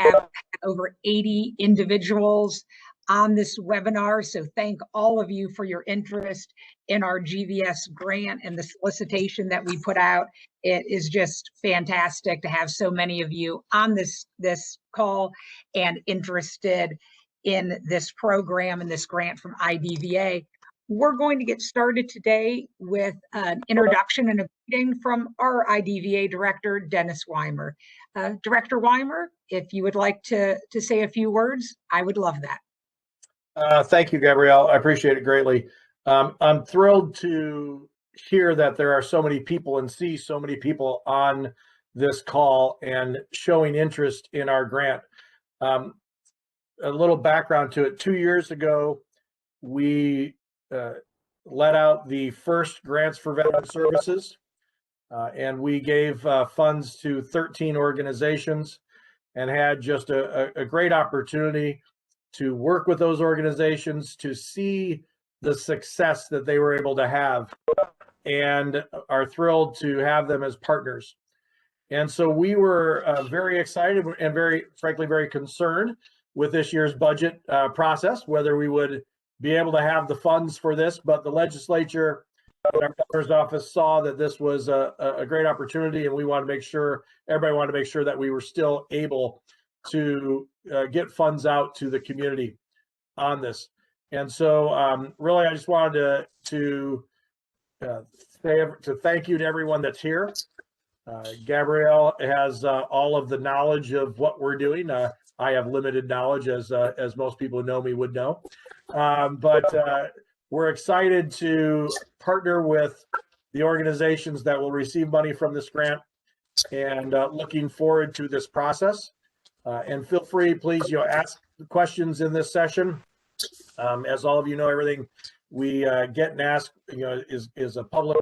have over 80 individuals on this webinar. So thank all of you for your interest in our GVS grant and the solicitation that we put out. It is just fantastic to have so many of you on this call and interested in this program and this grant from IDVA. We're going to get started today with an introduction and a greeting from our IDVA director, Dennis Weimer. Director Weimer, if you would like to say a few words, I would love that. Thank you, Gabrielle. I appreciate it greatly. I'm thrilled to hear that there are so many people and see so many people on this call and showing interest in our grant. A little background to it. 2 years ago, we let out the first grants for veteran services, and we gave funds to 13 organizations and had just a great opportunity to work with those organizations to see the success that they were able to have, and are thrilled to have them as partners. And so we were very excited and frankly, very concerned with this year's budget process, whether we would be able to have the funds for this, but the legislature and our governor's office saw that this was a great opportunity, and we wanted to make sure, everybody wanted to make sure that we were still able to get funds out to the community on this. And so really, I just wanted to thank you to everyone that's here. Gabrielle has all of the knowledge of what we're doing. I have limited knowledge, as most people who know me would know. But we're excited to partner with the organizations that will receive money from this grant, and looking forward to this process. And feel free, please, ask questions in this session. As all of you know, everything we get and ask, is a public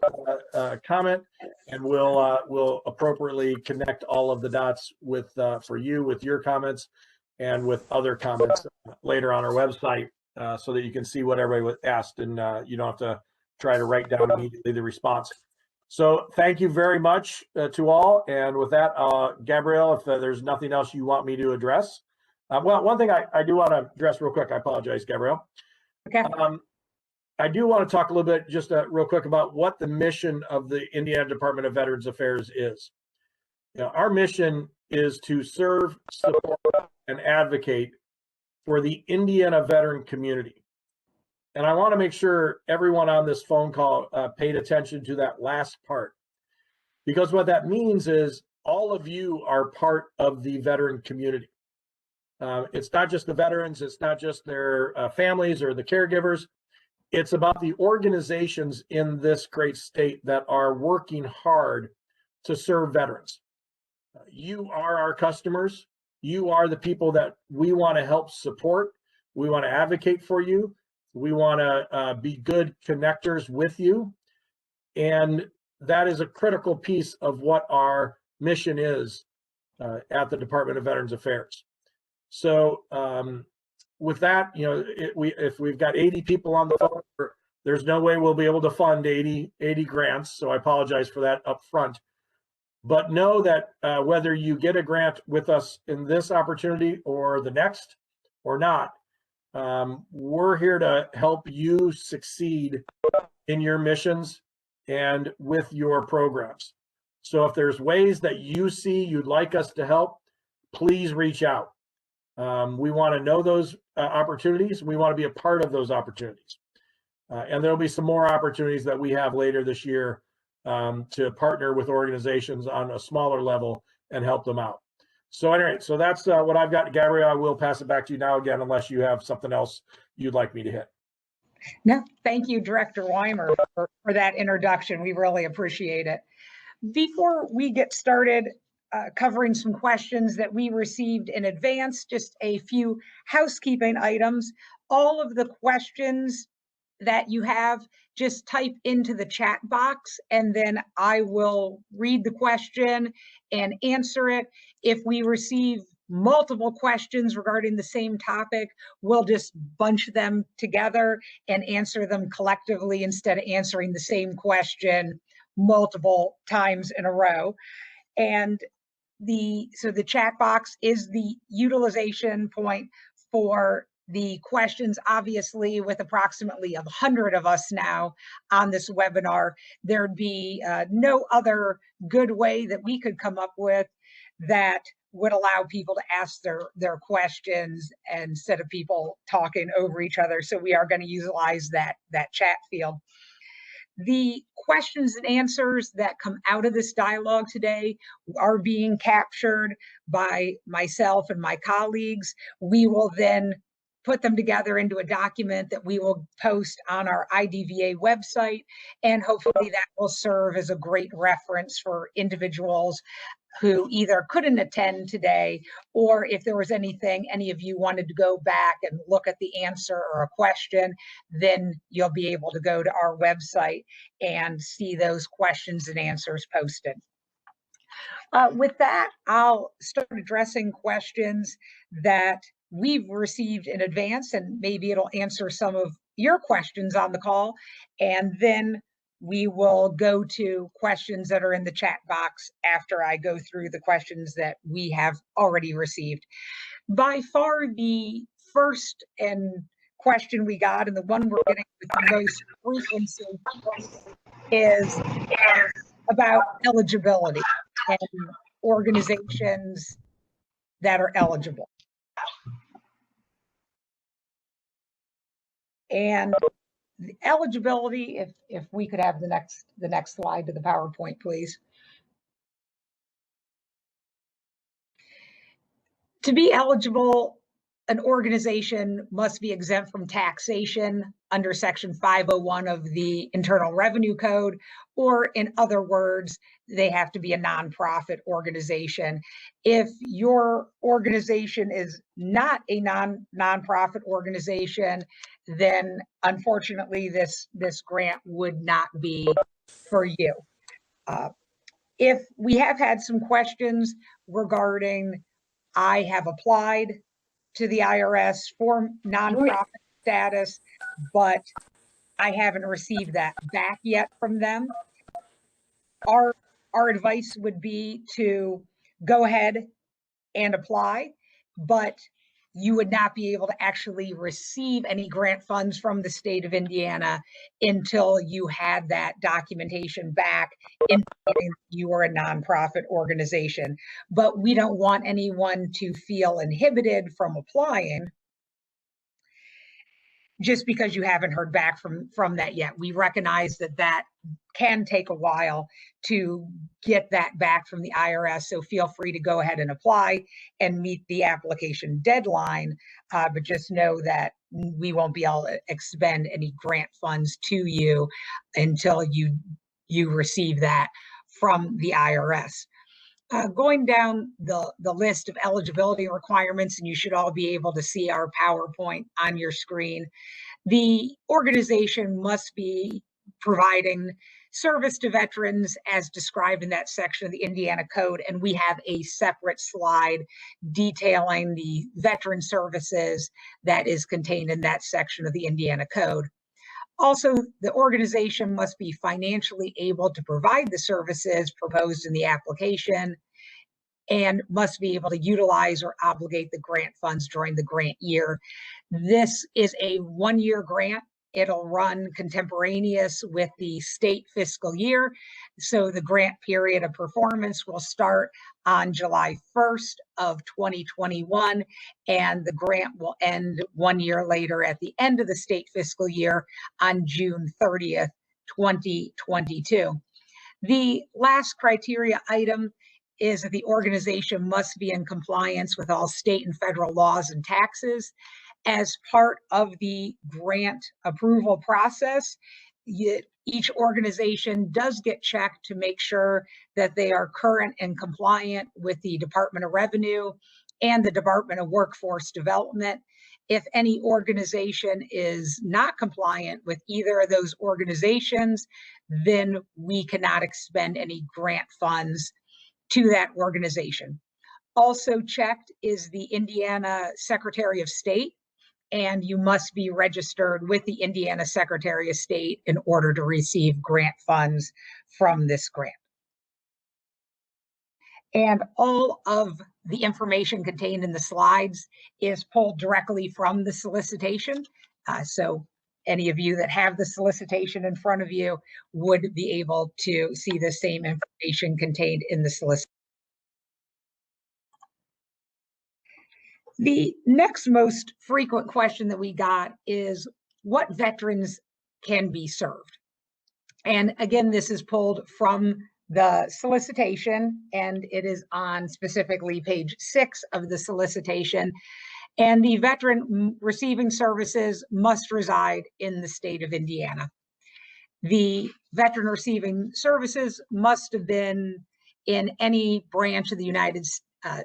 comment, and we'll appropriately connect all of the dots with for you with your comments and with other comments later on our website, so that you can see what everybody asked, and you don't have to try to write down immediately the response. So thank you very much to all. And with that, Gabrielle, if there's nothing else you want me to address. Well, one thing I do want to address real quick. I apologize, Gabrielle. Okay. I do want to talk a little bit, just real quick, about what the mission of the Indiana Department of Veterans Affairs is. Our mission is to serve, support, and advocate for the Indiana veteran community. And I want to make sure everyone on this phone call paid attention to that last part, because what that means is all of you are part of the veteran community. It's not just the veterans, it's not just their families or the caregivers. It's about the organizations in this great state that are working hard to serve veterans. You are our customers. You are the people that we want to help support. We want to advocate for you. We want to be good connectors with you. And that is a critical piece of what our mission is at the Department of Veterans Affairs. So with that, if we've got 80 people on the phone, there's no way we'll be able to fund 80 grants. So I apologize for that up front. But know that whether you get a grant with us in this opportunity or the next or not, we're here to help you succeed in your missions and with your programs. So if there's ways that you see you'd like us to help, please reach out. We want to know those opportunities. We want to be a part of those opportunities. And there'll be some more opportunities that we have later this year to partner with organizations on a smaller level and help them out. So anyway, so that's what I've got. Gabrielle, I will pass it back to you now again, unless you have something else you'd like me to hit. No, thank you, Director Weimer, for that introduction. We really appreciate it. Before we get started covering some questions that we received in advance, just a few housekeeping items. All of the questions that you have, just type into the chat box, and then I will read the question and answer it. If we receive multiple questions regarding the same topic, we'll just bunch them together and answer them collectively instead of answering the same question multiple times in a row. And so the chat box is the utilization point for the questions. Obviously, with approximately 100 of us now on this webinar, there'd be no other good way that we could come up with that would allow people to ask their questions instead of people talking over each other. So we are going to utilize that chat field. The questions and answers that come out of this dialogue today are being captured by myself and my colleagues. We will then put them together into a document that we will post on our IDVA website, and hopefully that will serve as a great reference for individuals who either couldn't attend today, or if there was anything any of you wanted to go back and look at the answer or a question, then you'll be able to go to our website and see those questions and answers posted. With that, I'll start addressing questions that we've received in advance, and maybe it'll answer some of your questions on the call, and then we will go to questions that are in the chat box after I go through the questions that we have already received. By far, the first question we got, and the one we're getting with the most frequency, is about eligibility and organizations that are eligible. And the eligibility, if we could have the next slide to the PowerPoint, please. To be eligible, an organization must be exempt from taxation under Section 501 of the Internal Revenue Code, or in other words, they have to be a nonprofit organization. If your organization is not a nonprofit organization, then unfortunately this grant would not be for you. If we have had some questions regarding, I have applied to the IRS for nonprofit status, but I haven't received that back yet from them. Our advice would be to go ahead and apply, but you would not be able to actually receive any grant funds from the state of Indiana until you had that documentation back indicating you are a nonprofit organization. But we don't want anyone to feel inhibited from applying just because you haven't heard back from that yet. We recognize that can take a while to get that back from the IRS, so feel free to go ahead and apply and meet the application deadline, but just know that we won't be able to expend any grant funds to you until you receive that from the IRS. Going down the list of eligibility requirements, and you should all be able to see our PowerPoint on your screen. The organization must be providing service to veterans as described in that section of the Indiana Code, and we have a separate slide detailing the veteran services that is contained in that section of the Indiana Code. Also, the organization must be financially able to provide the services proposed in the application and must be able to utilize or obligate the grant funds during the grant year. This is a one-year grant. It'll run contemporaneous with the state fiscal year. So the grant period of performance will start on July 1st of 2021, and the grant will end 1 year later at the end of the state fiscal year on June 30th, 2022. The last criteria item is that the organization must be in compliance with all state and federal laws and taxes. As part of the grant approval process, each organization does get checked to make sure that they are current and compliant with the Department of Revenue and the Department of Workforce Development. If any organization is not compliant with either of those organizations, then we cannot expend any grant funds to that organization. Also checked is the Indiana Secretary of State, and you must be registered with the Indiana Secretary of State in order to receive grant funds from this grant. And all of the information contained in the slides is pulled directly from the solicitation. So any of you that have the solicitation in front of you would be able to see the same information contained in the solicitation. The next most frequent question that we got is, what veterans can be served? And again, this is pulled from the solicitation, and it is on specifically page 6 of the solicitation. And the veteran receiving services must reside in the state of Indiana. The veteran receiving services must have been in any branch of the United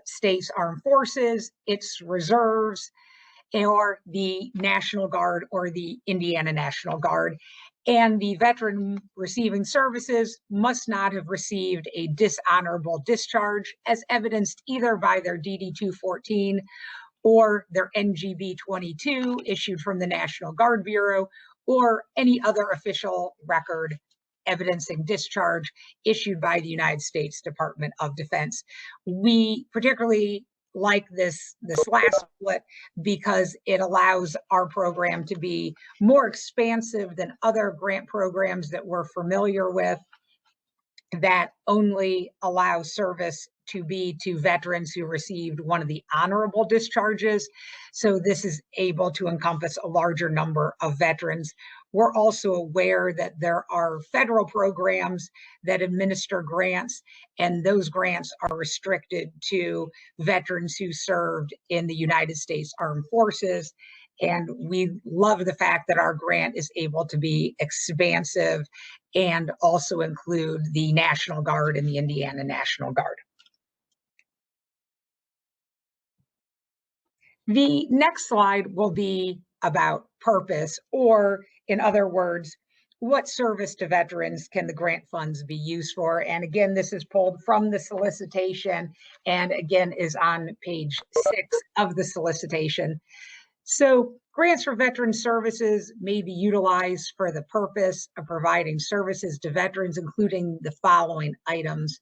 States Armed Forces, its reserves, or the National Guard or the Indiana National Guard. And the veteran receiving services must not have received a dishonorable discharge, as evidenced either by their DD-214 or their NGB-22 issued from the National Guard Bureau, or any other official record evidencing discharge issued by the United States Department of Defense. We particularly like this last split because it allows our program to be more expansive than other grant programs that we're familiar with that only allow service to be to veterans who received one of the honorable discharges. So this is able to encompass a larger number of veterans. We're also aware that there are federal programs that administer grants, and those grants are restricted to veterans who served in the United States Armed Forces. And we love the fact that our grant is able to be expansive and also include the National Guard and the Indiana National Guard. The next slide will be about purpose, or in other words, what service to veterans can the grant funds be used for? And again, this is pulled from the solicitation and again is on page 6 of the solicitation. So grants for veteran services may be utilized for the purpose of providing services to veterans, including the following items.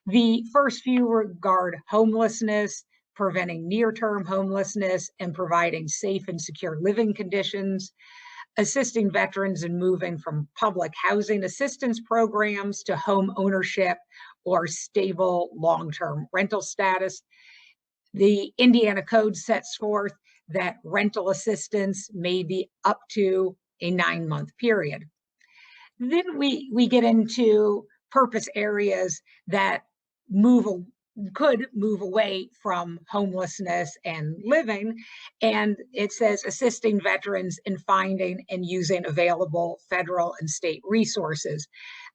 The first few regard homelessness, preventing near-term homelessness, and providing safe and secure living conditions, assisting veterans in moving from public housing assistance programs to home ownership or stable long-term rental status. The Indiana Code sets forth that rental assistance may be up to a 9-month period. Then we get into purpose areas that could move away from homelessness and living. And it says assisting veterans in finding and using available federal and state resources.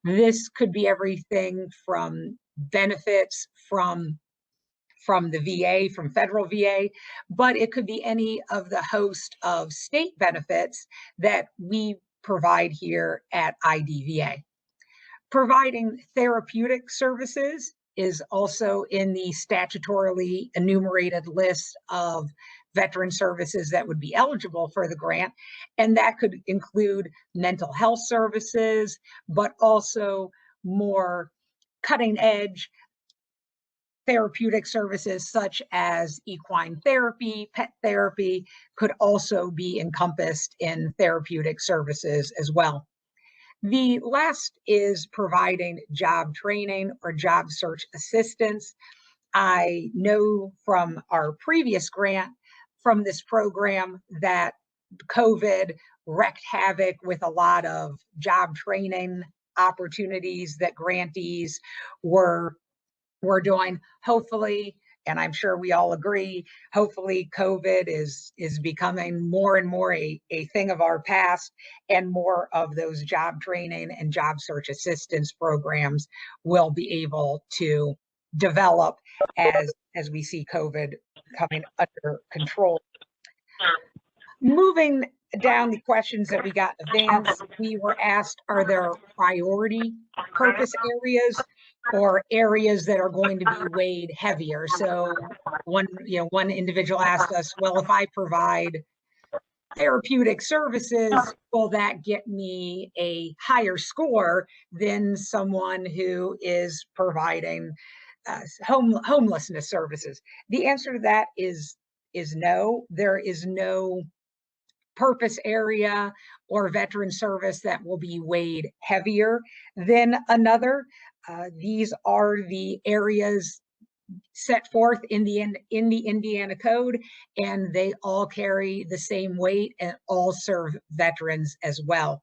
This could be everything from benefits from the VA, from federal VA, but it could be any of the host of state benefits that we provide here at IDVA. Providing therapeutic services is also in the statutorily enumerated list of veteran services that would be eligible for the grant. And that could include mental health services, but also more cutting edge therapeutic services such as equine therapy, pet therapy could also be encompassed in therapeutic services as well. The last is providing job training or job search assistance. I know from our previous grant from this program that COVID wreaked havoc with a lot of job training opportunities that grantees were doing. Hopefully, and I'm sure we all agree, hopefully COVID is becoming more and more a thing of our past, and more of those job training and job search assistance programs will be able to develop as we see COVID coming under control. Moving down the questions that we got in advance, we were asked, are there priority purpose areas or areas that are going to be weighed heavier? So one individual asked us, well, if I provide therapeutic services, will that get me a higher score than someone who is providing homelessness services? The answer to that is no. There is no purpose area or veteran service that will be weighed heavier than another. These are the areas set forth in the Indiana Code, and they all carry the same weight and all serve veterans as well.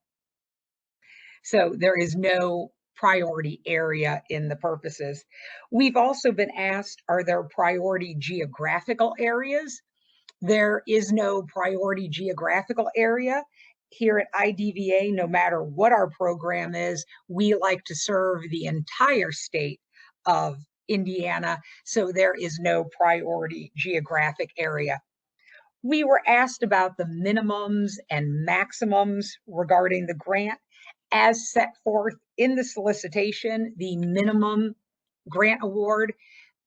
So there is no priority area in the purposes. We've also been asked, are there priority geographical areas? There is no priority geographical area. Here at IDVA, no matter what our program is, we like to serve the entire state of Indiana, so there is no priority geographic area. We were asked about the minimums and maximums regarding the grant. As set forth in the solicitation, the minimum grant award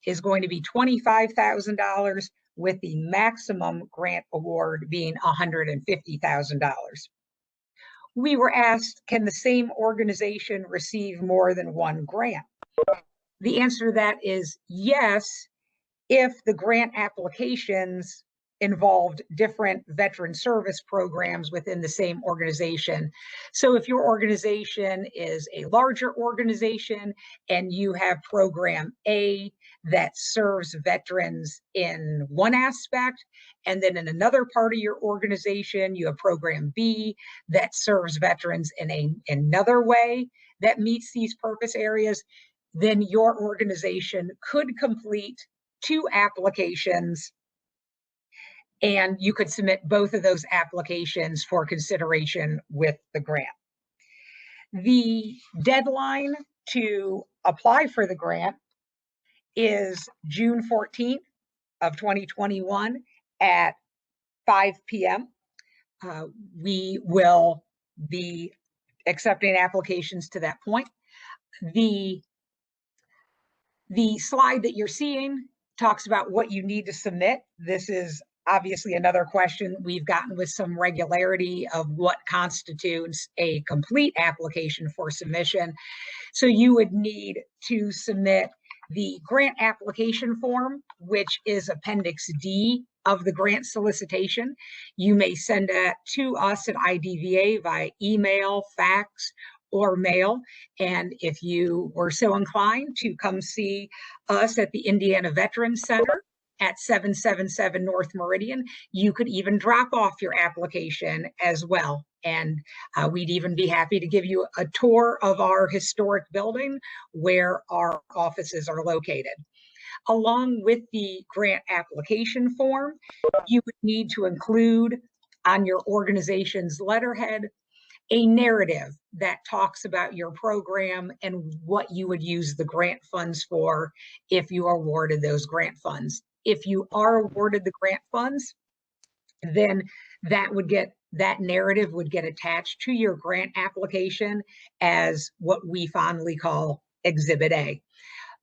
is going to be $25,000, with the maximum grant award being $150,000. We were asked, can the same organization receive more than one grant? The answer to that is yes, if the grant applications involved different veteran service programs within the same organization. So if your organization is a larger organization and you have program A that serves veterans in one aspect, and then in another part of your organization, you have program B that serves veterans in another way that meets these purpose areas, then your organization could complete 2 applications, and you could submit both of those applications for consideration with the grant. The deadline to apply for the grant is June 14th of 2021 at 5 p.m. We will be accepting applications to that point. The slide that you're seeing talks about what you need to submit. This is obviously another question we've gotten with some regularity of what constitutes a complete application for submission. So you would need to submit the grant application form, which is Appendix D of the grant solicitation. You may send that to us at IDVA via email, fax, or mail. And if you were so inclined to come see us at the Indiana Veterans Center at 777 North Meridian, you could even drop off your application as well. And we'd even be happy to give you a tour of our historic building where our offices are located. Along with the grant application form, you would need to include on your organization's letterhead a narrative that talks about your program and what you would use the grant funds for if you are awarded those grant funds. If you are awarded the grant funds, then that narrative would get attached to your grant application as what we fondly call Exhibit A.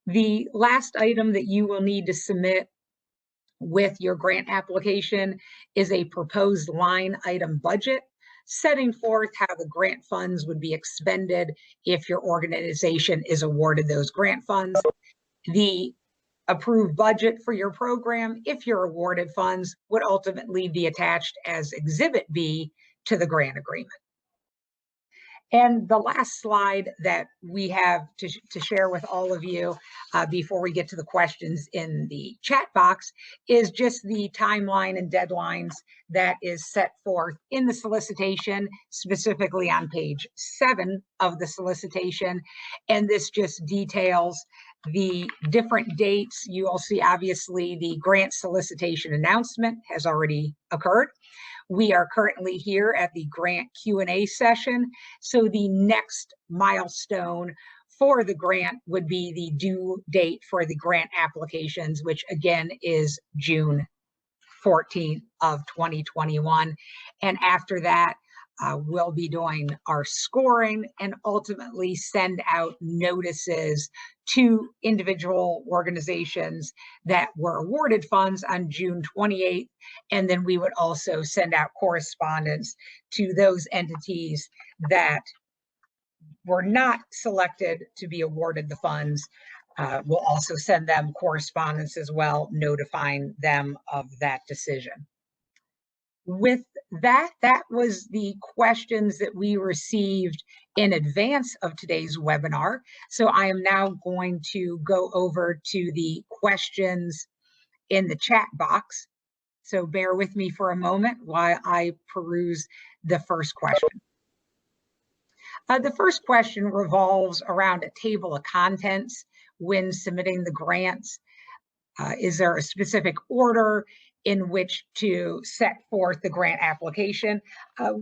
The last item that you will need to submit with your grant application is a proposed line item budget, setting forth how the grant funds would be expended if your organization is awarded those grant funds. The approved budget for your program, if you're awarded funds, would ultimately be attached as Exhibit B to the grant agreement. And the last slide that we have to share with all of you before we get to the questions in the chat box is just the timeline and deadlines that is set forth in the solicitation, specifically on page 7 of the solicitation. And this just details the different dates. You will see, obviously, the grant solicitation announcement has already occurred. We are currently here at the grant Q&A session. So the next milestone for the grant would be the due date for the grant applications, which again is June 14th of 2021. And after that, we'll be doing our scoring and ultimately send out notices to individual organizations that were awarded funds on June 28th. And then we would also send out correspondence to those entities that were not selected to be awarded the funds We'll also send them correspondence as well, notifying them of that decision. With that, that was the questions that we received in advance of today's webinar. So I am now going to go over to the questions in the chat box. So bear with me for a moment while I peruse the first question. The first question revolves around a table of contents when submitting the grants. Is there a specific order in which to set forth the grant application?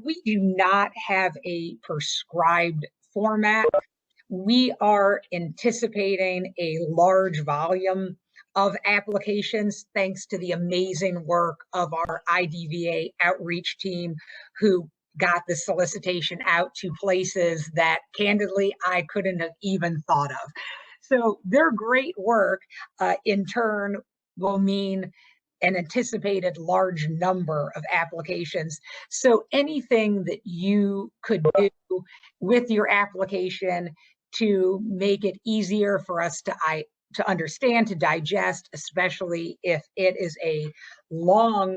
We do not have a prescribed format. We are anticipating a large volume of applications thanks to the amazing work of our IDVA outreach team, who got the solicitation out to places that candidly I couldn't have even thought of. So their great work in turn will mean an anticipated large number of applications. So anything that you could do with your application to make it easier for us to understand, to digest, especially if it is a long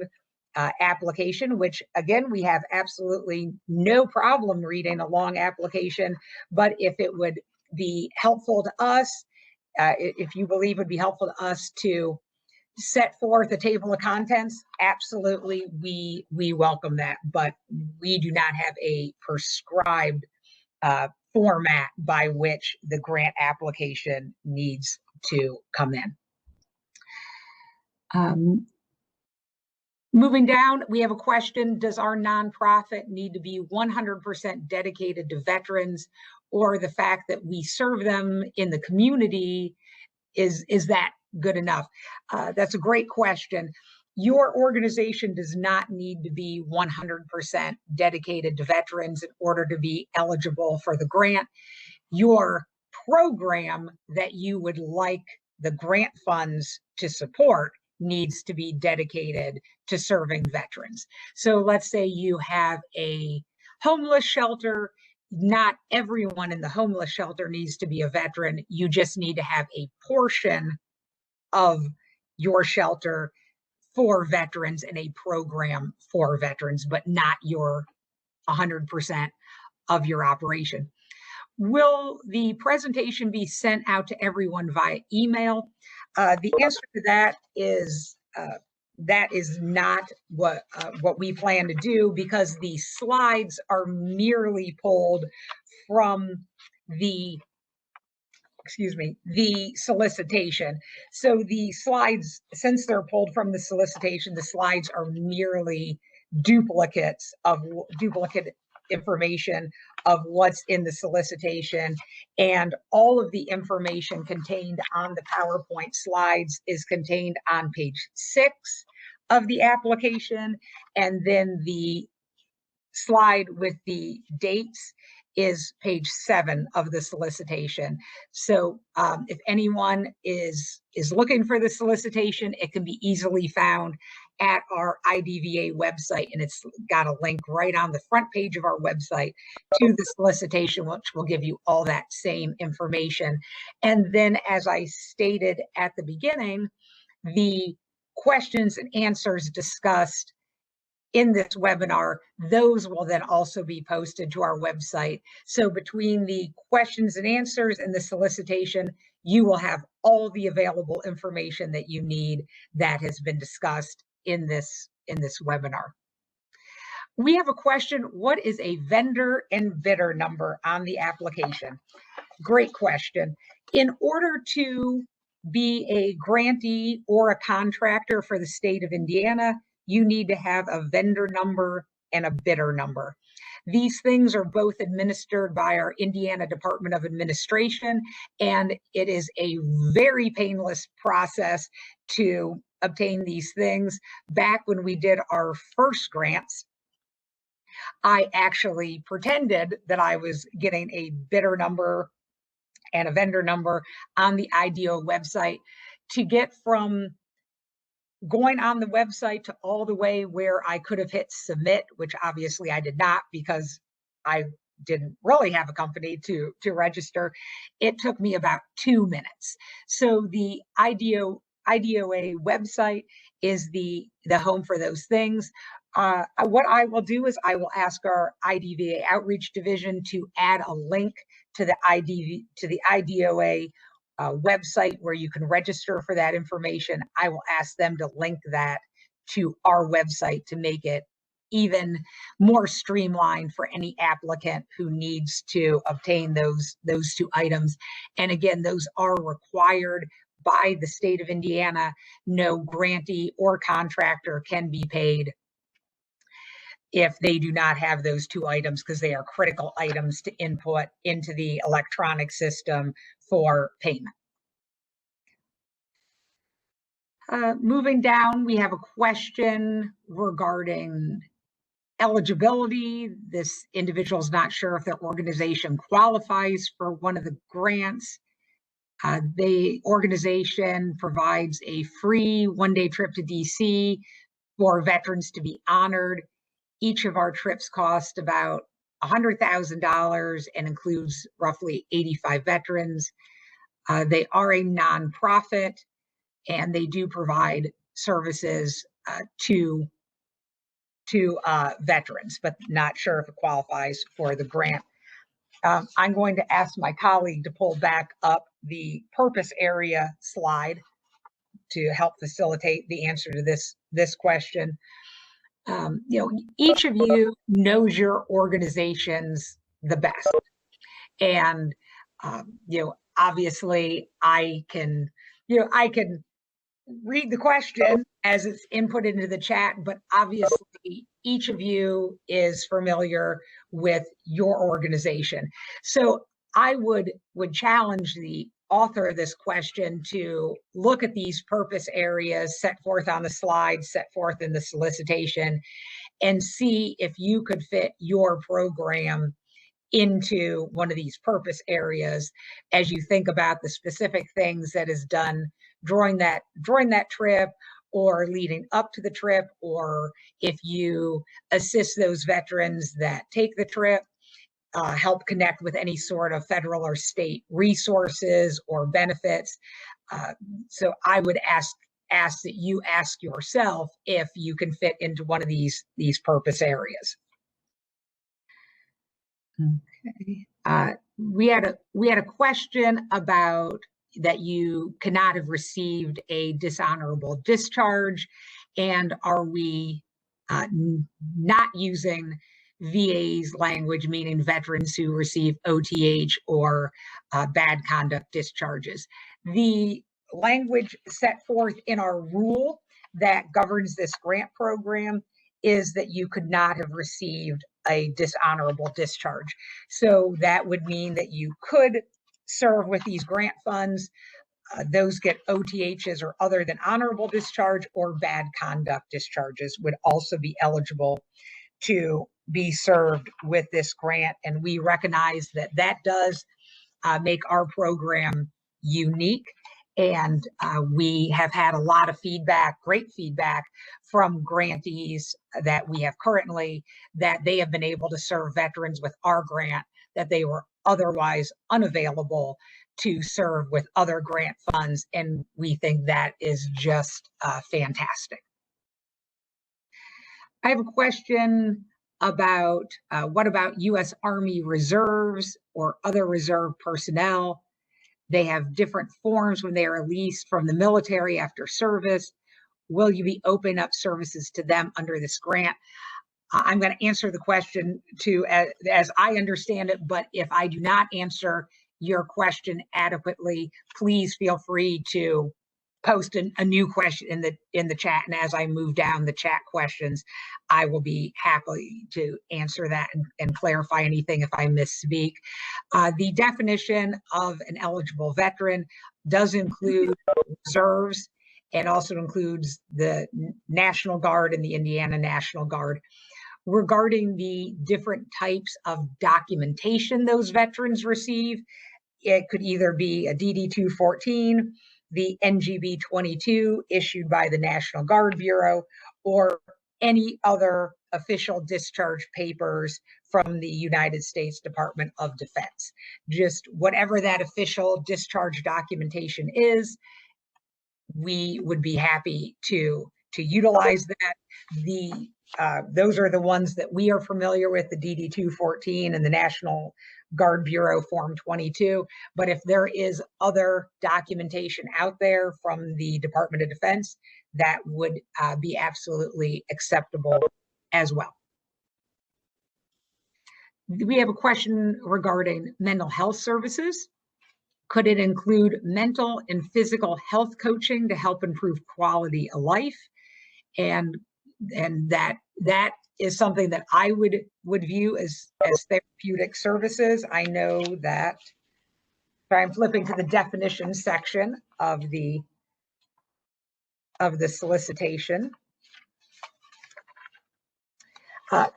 application, which again, we have absolutely no problem reading a long application, but if it would be helpful to us, if you believe it would be helpful to us to set forth a table of contents, absolutely, we welcome that, but we do not have a prescribed format by which the grant application needs to come in. Moving down, we have a question: does our nonprofit need to be 100% dedicated to veterans, or the fact that we serve them in the community, is that good enough? That's a great question. Your organization does not need to be 100% dedicated to veterans in order to be eligible for the grant. Your program that you would like the grant funds to support needs to be dedicated to serving veterans. So let's say you have a homeless shelter. Not everyone in the homeless shelter needs to be a veteran. You just need to have a portion of your shelter for veterans and a program for veterans, but not your 100% of your operation. Will the presentation be sent out to everyone via email? The answer to that is not what we plan to do, because the slides are merely pulled from the solicitation. So the slides, since they're pulled from the solicitation, the slides are merely duplicate information of what's in the solicitation, and all of the information contained on the PowerPoint slides is contained on page 6 of the application, and then the slide with the dates is page 7 of the solicitation. So if anyone is looking for the solicitation, it can be easily found at our IDVA website, and it's got a link right on the front page of our website to the solicitation, which will give you all that same information. And then, as I stated at the beginning, the questions and answers discussed in this webinar, those will then also be posted to our website. So between the questions and answers and the solicitation, you will have all the available information that you need that has been discussed in this webinar. We have a question: what is a vendor and bidder number on the application? Great question. In order to be a grantee or a contractor for the state of Indiana, you need to have a vendor number and a bidder number. These things are both administered by our Indiana Department of Administration, and it is a very painless process to obtain these things. Back when we did our first grants, I actually pretended that I was getting a bidder number and a vendor number on the IDO website to get from going on the website to all the way where I could have hit submit, which obviously I did not, because I didn't really have a company to register, it took me about 2 minutes. So the IDOA website is the home for those things. What I will do is I will ask our IDVA outreach division to add a link to the IDOA website where you can register for that information. I will ask them to link that to our website to make it even more streamlined for any applicant who needs to obtain those 2 items. And again, those are required by the state of Indiana. No grantee or contractor can be paid if they do not have those 2 items, because they are critical items to input into the electronic system for payment. Moving down, we have a question regarding eligibility. This individual is not sure if their organization qualifies for one of the grants. The organization provides a free 1-day trip to DC for veterans to be honored. Each of our trips cost about $100,000 and includes roughly 85 veterans. They are a nonprofit, and they do provide services to veterans, but not sure if it qualifies for the grant. I'm going to ask my colleague to pull back up the purpose area slide to help facilitate the answer to this question. Each of you knows your organizations the best. And, obviously I can read the question as it's input into the chat, but obviously each of you is familiar with your organization. So I would challenge the author of this question to look at these purpose areas set forth on the slide, set forth in the solicitation, and see if you could fit your program into one of these purpose areas as you think about the specific things that is done during that trip or leading up to the trip, or if you assist those veterans that take the trip, help connect with any sort of federal or state resources or benefits. So I would ask that you ask yourself if you can fit into one of these purpose areas. Okay. We had a question about that you cannot have received a dishonorable discharge, and are we not using VA's language, meaning veterans who receive OTH or bad conduct discharges. The language set forth in our rule that governs this grant program is that you could not have received a dishonorable discharge. So that would mean that you could serve with these grant funds. Those get OTHs or other than honorable discharge, or bad conduct discharges would also be eligible to be served with this grant. And we recognize that does make our program unique. And we have had a lot of feedback, great feedback from grantees that we have currently, that they have been able to serve veterans with our grant that they were otherwise unavailable to serve with other grant funds. And we think that is just fantastic. I have a question about what about U.S. Army reserves or other reserve personnel? They have different forms when they are released from the military after service. Will you be opening up services to them under this grant? I'm going to answer the question as I understand it, but if I do not answer your question adequately, please feel free to post a new question in the chat. And as I move down the chat questions, I will be happy to answer that and clarify anything if I misspeak. The definition of an eligible veteran does include reserves, and also includes the National Guard and the Indiana National Guard. Regarding the different types of documentation those veterans receive, it could either be a DD-214, the NGB-22 issued by the National Guard Bureau, or any other official discharge papers from the United States Department of Defense. Just whatever that official discharge documentation is, we would be happy to utilize that. Those are the ones that we are familiar with, the DD 214 and the National Guard Bureau Form 22. But if there is other documentation out there from the Department of Defense, that would be absolutely acceptable as well. We have a question regarding mental health services. Could it include mental and physical health coaching to help improve quality of life? And that is something that I would view as therapeutic services. I know that, sorry, I'm flipping to the definition section of the solicitation.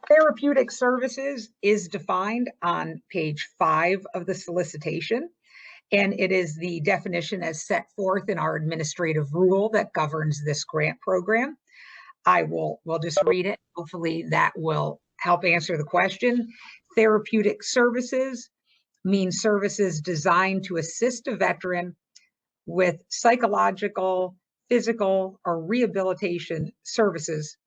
Therapeutic services is defined on page 5 of the solicitation, and it is the definition as set forth in our administrative rule that governs this grant program. We'll just read it. Hopefully that will help answer the question. Therapeutic services means services designed to assist a veteran with psychological, physical, or rehabilitation services,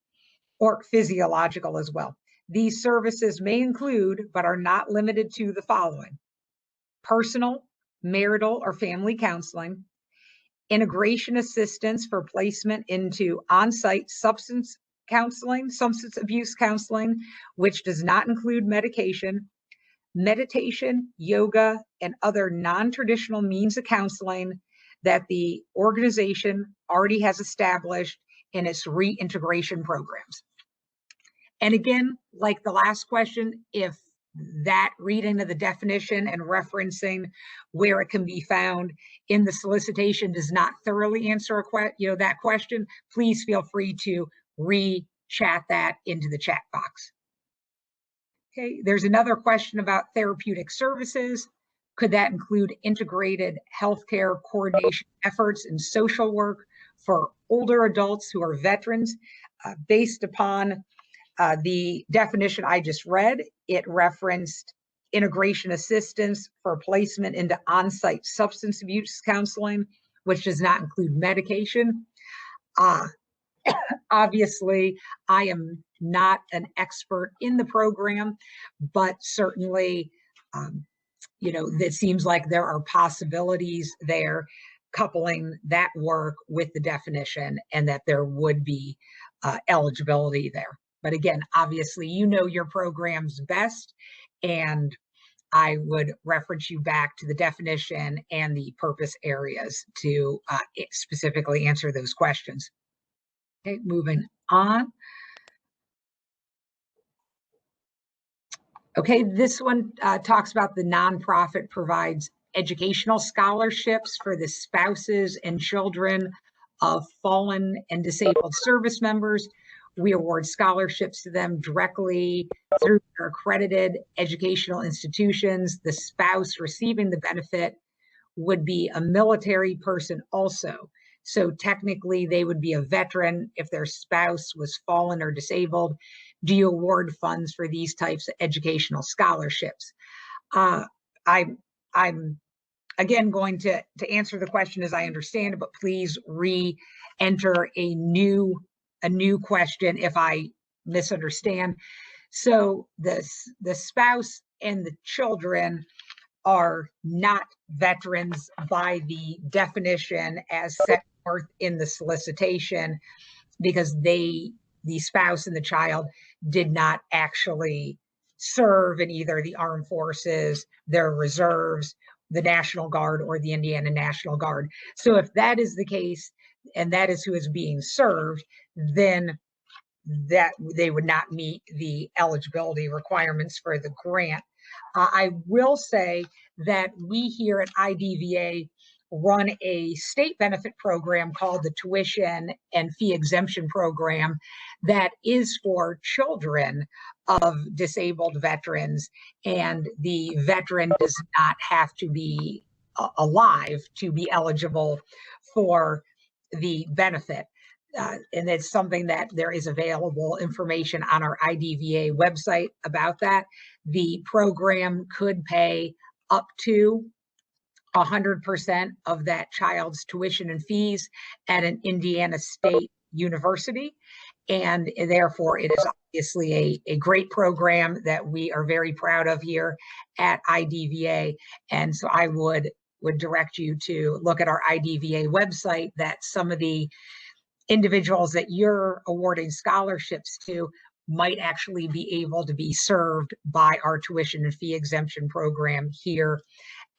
or physiological as well. These services may include, but are not limited to, the following: personal, marital, or family counseling, integration assistance for placement into on-site substance abuse counseling, which does not include medication, meditation, yoga, and other non-traditional means of counseling that the organization already has established in its reintegration programs. And again, like the last question, if that reading of the definition and referencing where it can be found in the solicitation does not thoroughly answer that question, please feel free to re-chat that into the chat box. Okay, there's another question about therapeutic services. Could that include integrated healthcare coordination efforts and social work for older adults who are veterans? Based upon the definition I just read, it referenced integration assistance for placement into on-site substance abuse counseling, which does not include medication. Obviously, I am not an expert in the program, but certainly, it seems like there are possibilities there coupling that work with the definition, and that there would be eligibility there. But again, obviously, your programs best, and I would reference you back to the definition and the purpose areas to specifically answer those questions. Okay, moving on. Okay, this one talks about the nonprofit provides educational scholarships for the spouses and children of fallen and disabled service members. We award scholarships to them directly through their accredited educational institutions. The spouse receiving the benefit would be a military person also. So technically they would be a veteran if their spouse was fallen or disabled. Do you award funds for these types of educational scholarships? I'm again going to answer the question as I understand it, but please re-enter a new question if I misunderstand. So the spouse and the children are not veterans by the definition as set forth in the solicitation, because the spouse and the child did not actually serve in either the armed forces, their reserves, the National Guard, or the Indiana National Guard. So if that is the case, and that is who is being served, then that they would not meet the eligibility requirements for the grant. I will say that we here at IDVA run a state benefit program called the Tuition and Fee Exemption Program that is for children of disabled veterans, and the veteran does not have to be alive to be eligible for the benefit. and it's something that there is available information on our IDVA website about that. The program could pay up to 100% of that child's tuition and fees at an Indiana State University. And therefore, it is obviously a great program that we are very proud of here at IDVA. And so I would direct you to look at our IDVA website, that some of the individuals that you're awarding scholarships to might actually be able to be served by our tuition and fee exemption program here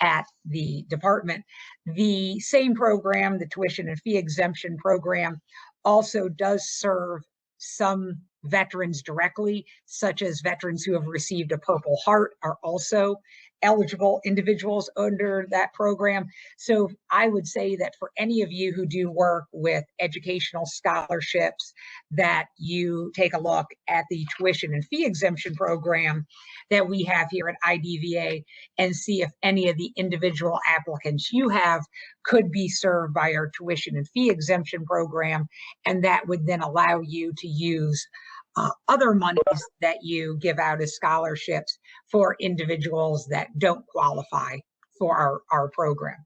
at the department. The same program, the tuition and fee exemption program, also does serve some veterans directly, such as veterans who have received a Purple Heart are also eligible individuals under that program. So I would say that for any of you who do work with educational scholarships, that you take a look at the tuition and fee exemption program that we have here at IDVA and see if any of the individual applicants you have could be served by our tuition and fee exemption program. And that would then allow you to use other monies that you give out as scholarships for individuals that don't qualify for our program.